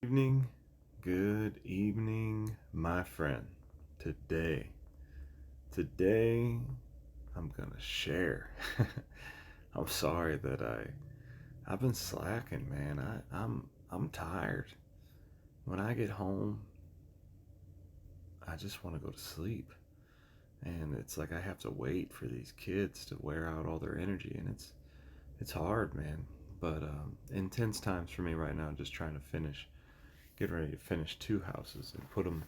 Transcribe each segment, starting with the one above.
Evening, good evening, my friend. Today, today, I'm gonna share. I'm sorry that I've been slacking, man. I'm tired. When I get home, I just want to go to sleep, and it's like I have to wait for these kids to wear out all their energy, and it's hard, man. But intense times for me right now. Just trying to get ready to finish two houses and put them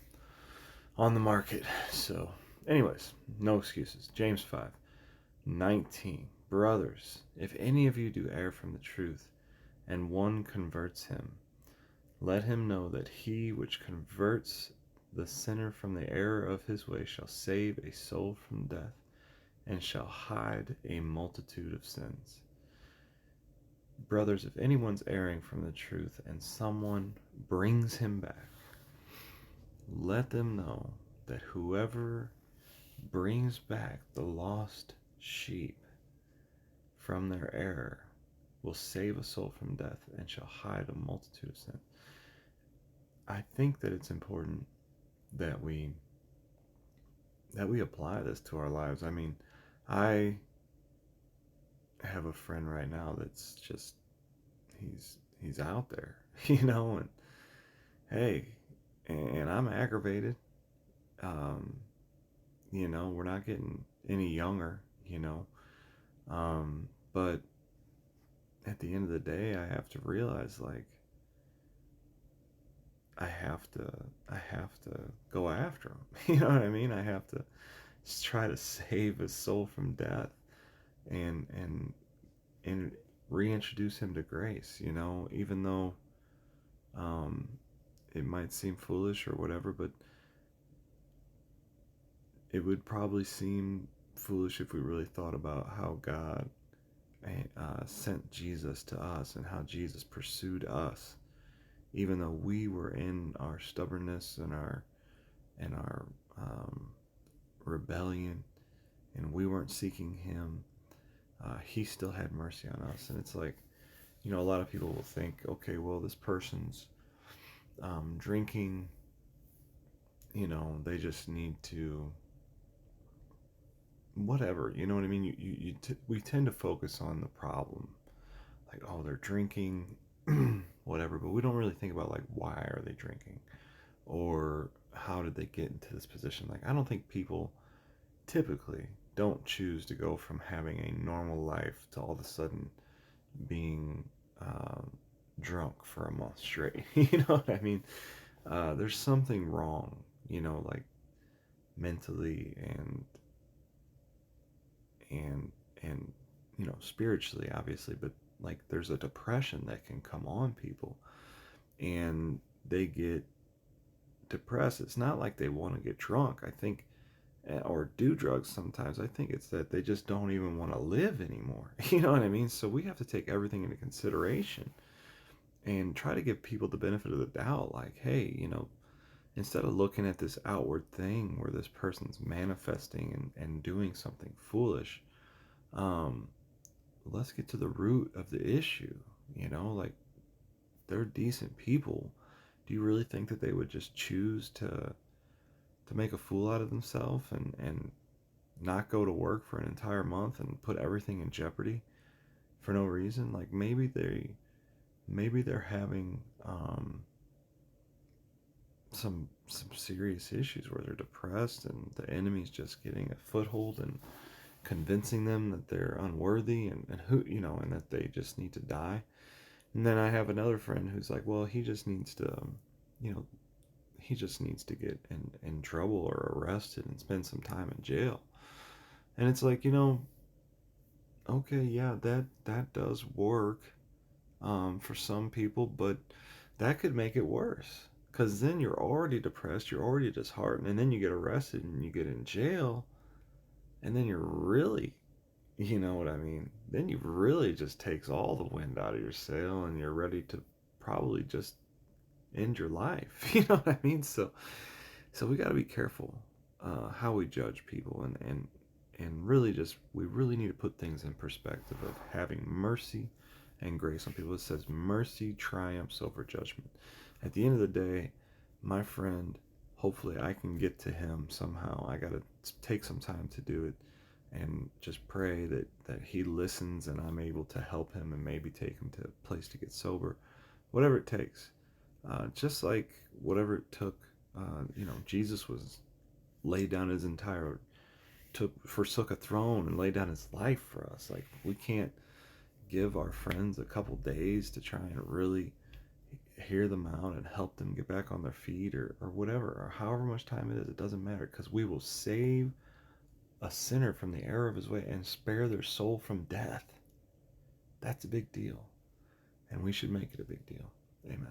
on the market. So, anyways, no excuses. James 5:19. Brothers, if any of you do err from the truth, and one converts him, let him know that he which converts the sinner from the error of his way shall save a soul from death, and shall hide a multitude of sins. Brothers, if anyone's erring from the truth, and someone brings him back, let them know that whoever brings back the lost sheep from their error will save a soul from death and shall hide a multitude of sins. I think that it's important that we apply this to our lives. I mean, I have a friend right now that's just he's out there, and hey, and I'm aggravated. Um, we're not getting any younger, but at the end of the day, I have to realize, like, I have to I have to go after him. You know what I mean? I have to try to save his soul from death and reintroduce him to grace. Even though um, it might seem foolish or whatever, but it would probably seem foolish if we really thought about how God sent Jesus to us and how Jesus pursued us, even though we were in our stubbornness and our um, rebellion, and we weren't seeking Him. He still had mercy on us, and it's like, a lot of people will think, okay, well, this person's drinking. They just need to whatever. You know what I mean? We tend to focus on the problem, like, oh, they're drinking, whatever, but we don't really think about, like, why are they drinking, or how did they get into this position. Like, I don't think people typically don't choose to go from having a normal life to all of a sudden being um, drunk for a month straight. You know what I mean? There's something wrong, like, mentally and and spiritually, obviously, but, like, there's a depression that can come on people, and they get depressed. It's not like they want to get drunk, I think, or do drugs. Sometimes I think it's that they just don't even want to live anymore. You know what I mean? So we have to take everything into consideration and try to give people the benefit of the doubt, like, hey, instead of looking at this outward thing where this person's manifesting and doing something foolish, um, let's get to the root of the issue. Like, they're decent people. Do you really think that they would just choose to make a fool out of themselves and not go to work for an entire month and put everything in jeopardy for no reason? Like, maybe they're having some serious issues where they're depressed and the enemy's just getting a foothold and convincing them that they're unworthy, and who and that they just need to die. And then I have another friend who's like, well, you know he just needs to get in trouble or arrested and spend some time in jail. And it's like, okay, yeah, that does work for some people, but that could make it worse. Because then you're already depressed, you're already disheartened, and then you get arrested and you get in jail, and then you're really, you know what I mean? Then you really just takes all the wind out of your sail, and you're ready to probably just end your life. You know what I mean? So we got to be careful how we judge people, and really just we really need to put things in perspective of having mercy and grace on people. It says mercy triumphs over judgment. At the end of the day, my friend, hopefully I can get to him somehow. I got to take some time to do it and just pray that he listens and I'm able to help him and maybe take him to a place to get sober, whatever it takes. Just like whatever it took, Jesus was laid down his entire, forsook a throne and laid down his life for us. Like, we can't give our friends a couple days to try and really hear them out and help them get back on their feet, or whatever, or however much time it is. It doesn't matter, because we will save a sinner from the error of his way and spare their soul from death. That's a big deal, and we should make it a big deal. Amen.